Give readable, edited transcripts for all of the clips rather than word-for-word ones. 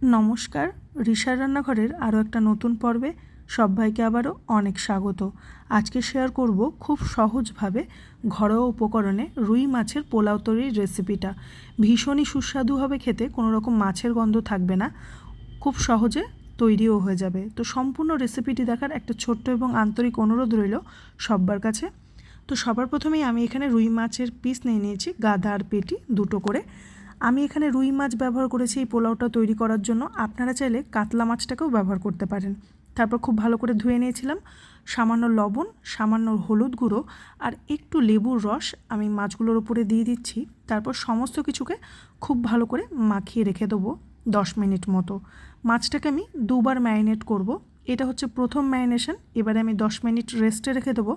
নমস্কার, রিশার রান্নাঘরের আরও একটা নতুন পর্বে সবাইকে আবারও অনেক স্বাগত। আজকে শেয়ার করব খুব সহজভাবে ঘরোয়া উপকরণে রুই মাছের পোলাও তৈরির রেসিপিটা। ভীষণই সুস্বাদু হবে খেতে, কোনো রকম মাছের গন্ধ থাকবে না, খুব সহজে তৈরিও হয়ে যাবে। তো সম্পূর্ণ রেসিপিটি দেখার একটা ছোট্ট এবং আন্তরিক অনুরোধ রইল সবার কাছে। তো সবার প্রথমেই আমি এখানে রুই মাছের পিস নিয়ে নিয়েছি, গাদা আর পেটি দুটো করে। আমি এখানে রুই মাছ ব্যবহার করেছি এই পোলাওটা তৈরি করার জন্য। আপনারা চাইলে কাতলা মাছটাকেও ব্যবহার করতে পারেন। তারপর খুব ভালো করে ধুয়ে নিয়েছিলাম। সামান্য লবণ, সামান্য হলুদ গুঁড়ো আর একটু লেবুর রস আমি মাছগুলোর উপরে দিয়ে দিচ্ছি। তারপর সমস্ত কিছুকে খুব ভালো করে মাখিয়ে রেখে দেবো 10 মিনিট মতো। মাছটাকে আমি দুবার ম্যারিনেট করব। এটা হচ্ছে প্রথম ম্যারিনেশন। এবারে আমি 10 মিনিট রেস্টে রেখে দেবো।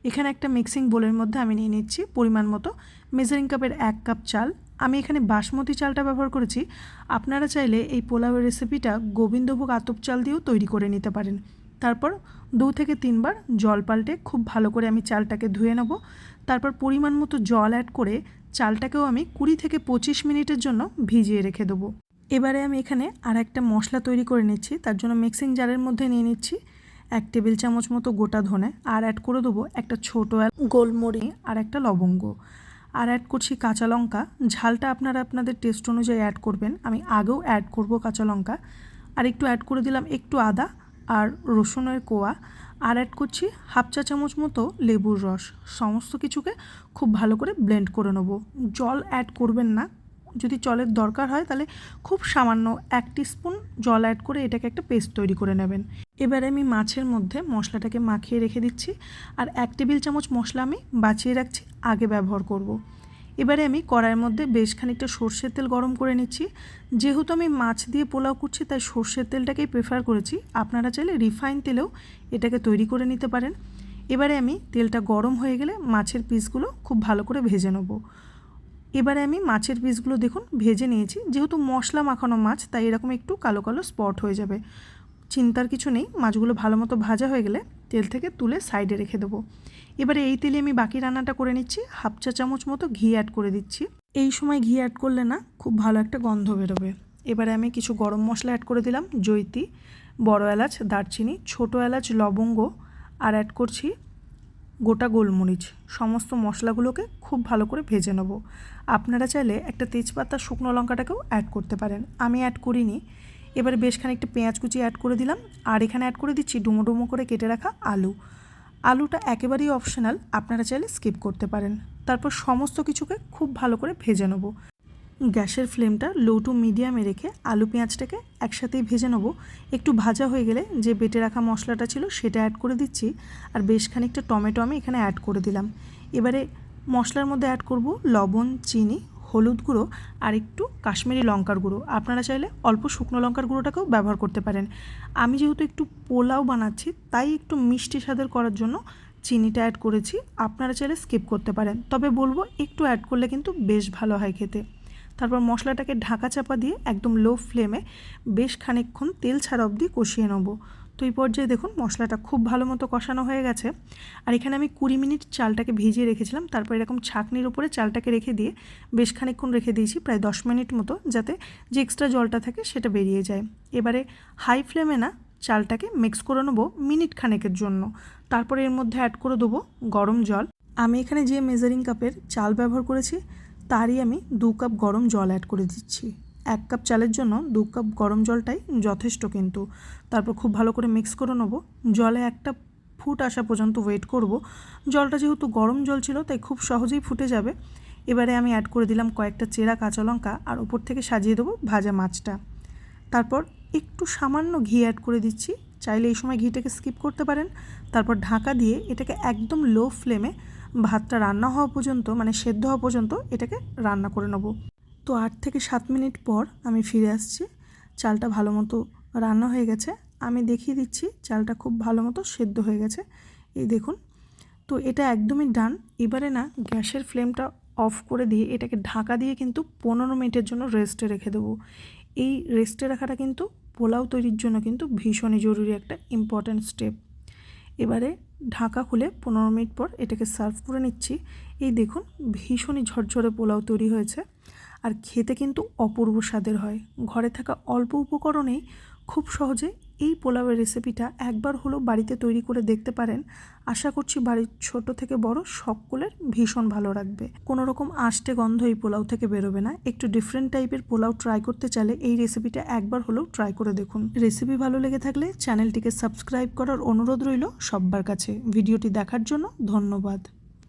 এখানে একটা মিক্সিং বোলের মধ্যে আমি নিয়ে নিচ্ছি পরিমাণ মতো মেজারিং কাপের 1 কাপ চাল। আমি এখানে বাসমতি চালটা ব্যবহার করেছি। আপনারা চাইলে এই পোলাওয়ের রেসিপিটা গোবিন্দভোগ আতপ চাল দিয়েও তৈরি করে নিতে পারেন। তারপর 2 থেকে 3 বার জল পাল্টে খুব ভালো করে আমি চালটাকে ধুয়ে নেব। তারপর পরিমাণ মতো জল অ্যাড করে চালটাকেও আমি 20 থেকে 25 মিনিটের জন্য ভিজিয়ে রেখে দেবো। এবারে আমি এখানে আর একটা মশলা তৈরি করে নিচ্ছি। তার জন্য মিক্সিং জারের মধ্যে নিয়ে নিচ্ছি 1 টেবিল চামচ মতো গোটা ধনে, আর অ্যাড করে দেবো একটা ছোটো গোলমরিচ আর একটা লবঙ্গ, আর অ্যাড করছি কাঁচা লঙ্কা। ঝালটা আপনারা আপনাদের টেস্ট অনুযায়ী অ্যাড করবেন। আমি আগেও অ্যাড করব কাঁচা লঙ্কা। আর একটু অ্যাড করে দিলাম একটু আদা আর রসুনের কোয়া, আর অ্যাড করছি 1/2 চা চামচ মতো লেবুর রস। সমস্ত কিছুকে খুব ভালো করে ব্লেন্ড করে নেব। জল অ্যাড করবেন না, যদি জলের দরকার হয় তাহলে খুব সামান্য 1 টিস্পুন জল অ্যাড করে এটাকে একটা পেস্ট তৈরি করে নেবেন। এবারে আমি মাছের মধ্যে মশলাটাকে মাখিয়ে রেখে দিচ্ছি, আর 1 টেবিল চামচ মশলা আমি বাঁচিয়ে রাখছি, আগে ব্যবহার করব। এবারে আমি কড়াইয়ের মধ্যে বেশ খানিকটা সর্ষের তেল গরম করে নিচ্ছি। যেহেতু আমি মাছ দিয়ে পোলাও করছি তাই সর্ষের তেলটাকেই প্রেফার করেছি। আপনারা চাইলে রিফাইন তেলেও এটাকে তৈরি করে নিতে পারেন। এবারে আমি তেলটা গরম হয়ে গেলে মাছের পিসগুলো খুব ভালো করে ভেজে নেব। এবারে আমি মাছের পিসগুলো দেখুন ভেজে নিয়েছি। যেহেতু মশলা মাখানো মাছ তাই এরকম একটু কালো কালো স্পট হয়ে যাবে, চিন্তার কিছু নেই। মাছগুলো ভালো মতো ভাজা হয়ে গেলে তেল থেকে তুলে সাইডে রেখে দেবো। এবারে এই তেলে আমি বাকি রান্নাটা করে নিচ্ছি। 1/2 চা চামচ মতো ঘি অ্যাড করে দিচ্ছি। এই সময় ঘি অ্যাড করলে না খুব ভালো একটা গন্ধ বেরোবে। এবারে আমি কিছু গরম মশলা অ্যাড করে দিলাম, জৈত্রী, বড় এলাচ, দারচিনি, ছোটো এলাচ, লবঙ্গ, আর অ্যাড করছি গোটা গোলমরিচ। সমস্ত মশলাগুলোকে খুব ভালো করে ভেজে নেব। আপনারা চাইলে একটা তেজপাতা, শুকনো লঙ্কাটাকেও অ্যাড করতে পারেন, আমি অ্যাড করিনি। এবারে বেশ খানিকটা পেঁয়াজ কুচি অ্যাড করে দিলাম, আর এখানে অ্যাড করে দিচ্ছি ডুমো ডুমো করে কেটে রাখা আলু। আলুটা একেবারেই অপশনাল, আপনারা চাইলে স্কিপ করতে পারেন। তারপর সমস্ত কিছুকে খুব ভালো করে ভেজে নেব। গ্যাসের ফ্লেমটা লো টু মিডিয়ামে রেখে আলু পেঁয়াজটাকে একসাথেই ভেজে নেব। একটু ভাজা হয়ে গেলে যে বেটে রাখা মশলাটা ছিল সেটা অ্যাড করে দিচ্ছি, আর বেশ খানিকটা টমেটো আমি এখানে অ্যাড করে দিলাম। এবারে মশলার মধ্যে অ্যাড করব লবণ, চিনি, হলুদ গুঁড়ো আর একটু কাশ্মীরি লঙ্কার গুঁড়ো। আপনারা চাইলে অল্প শুকনো লঙ্কার গুঁড়োটাকেও ব্যবহার করতে পারেন। আমি যেহেতু একটু পোলাও বানাচ্ছি তাই একটু মিষ্টি স্বাদের করার জন্য চিনিটা অ্যাড করেছি। আপনারা চাইলে স্কিপ করতে পারেন, তবে বলবো একটু অ্যাড করলে কিন্তু বেশ ভালো হয় খেতে। তারপর মশলাটাকে ঢাকা চাপা দিয়ে একদম লো ফ্লেমে বেশ খানিকক্ষণ তেল ছাড়া অবধি কষিয়ে নেব। তো এই পর্যায়ে দেখুন মশলাটা খুব ভালো মতো কষানো হয়ে গেছে। আর এখানে আমি 20 মিনিট চালটাকে ভিজিয়ে রেখেছিলাম। তারপর এরকম ছাঁকনির উপরে চালটাকে রেখে দিয়ে বেশ খানিকক্ষণ রেখে দিয়েছি, প্রায় 10 মিনিট মতো, যাতে যে এক্সট্রা জলটা থাকে সেটা বেরিয়ে যায়। এবারে হাই ফ্লেমে না চালটাকে মিক্স করে নেবো মিনিট খানেকের জন্য। তারপরে এর মধ্যে অ্যাড করে দেবো গরম জল। আমি এখানে যে মেজারিং কাপের চাল ব্যবহার করেছি তারই আমি 2 কাপ গরম জল অ্যাড করে দিচ্ছি। 1 কাপ চালের জন্য 2 কাপ গরম জলটাই যথেষ্ট কিন্তু। তারপর খুব ভালো করে মিক্স করে নেব। জলে একটা ফুট আসা পর্যন্ত ওয়েট করব। জলটা যেহেতু গরম জল ছিল তাই খুব সহজেই ফুটে যাবে। এবারে আমি অ্যাড করে দিলাম কয়েকটা চেরা কাঁচা লঙ্কা, আর ওপর থেকে সাজিয়ে দেবো ভাজা মাছটা। তারপর একটু সামান্য ঘি অ্যাড করে দিচ্ছি, চাইলে এই সময় ঘিটাকে স্কিপ করতে পারেন। তারপর ঢাকা দিয়ে এটাকে একদম লো ফ্লেমে ভাতটা রান্না হওয়া পর্যন্ত, মানে সেদ্ধ হওয়া পর্যন্ত এটাকে রান্না করে নেব। তো 8 থেকে 7 মিনিট পর আমি ফিরে আসছি। চালটা ভালো মতো রান্না হয়ে গেছে। আমি দেখিয়ে দিচ্ছি চালটা খুব ভালো মতো সেদ্ধ হয়ে গেছে, এই দেখুন। তো এটা একদমই ডান। এবারে না গ্যাসের ফ্লেমটা অফ করে দিয়ে এটাকে ঢাকা দিয়ে কিন্তু 15 মিনিটের জন্য রেস্টে রেখে দেবো। এই রেস্টে রাখাটা কিন্তু পোলাও তৈরির জন্য কিন্তু ভীষণই জরুরি একটা ইম্পর্ট্যান্ট স্টেপ। এবারে ঢাকা খুলে 15 মিনিট পর এটাকে সার্ভ করে নিচ্ছি। এই দেখুন ভীষণই ঝরঝরে পোলাও তৈরি হয়েছে। আর খেতে কিন্তু অপূর্ব স্বাদের হয়। ঘরে থাকা অল্প উপকরণেই খুব সহজে এই পোলাওয়ের রেসিপিটা একবার হলেও বাড়িতে তৈরি করে দেখতে পারেন। আশা করছি বাড়ির ছোট থেকে বড় সকলের ভীষণ ভালো লাগবে। কোনো রকম আষ্টে গন্ধ এই পোলাও থেকে বেরোবে না। একটু ডিফারেন্ট টাইপের পোলাও ট্রাই করতে চাইলে এই রেসিপিটা একবার হলেও ট্রাই করে দেখুন। রেসিপি ভালো লেগে থাকলে চ্যানেলটিকে সাবস্ক্রাইব করার অনুরোধ রইল সবার কাছে। ভিডিওটি দেখার জন্য ধন্যবাদ।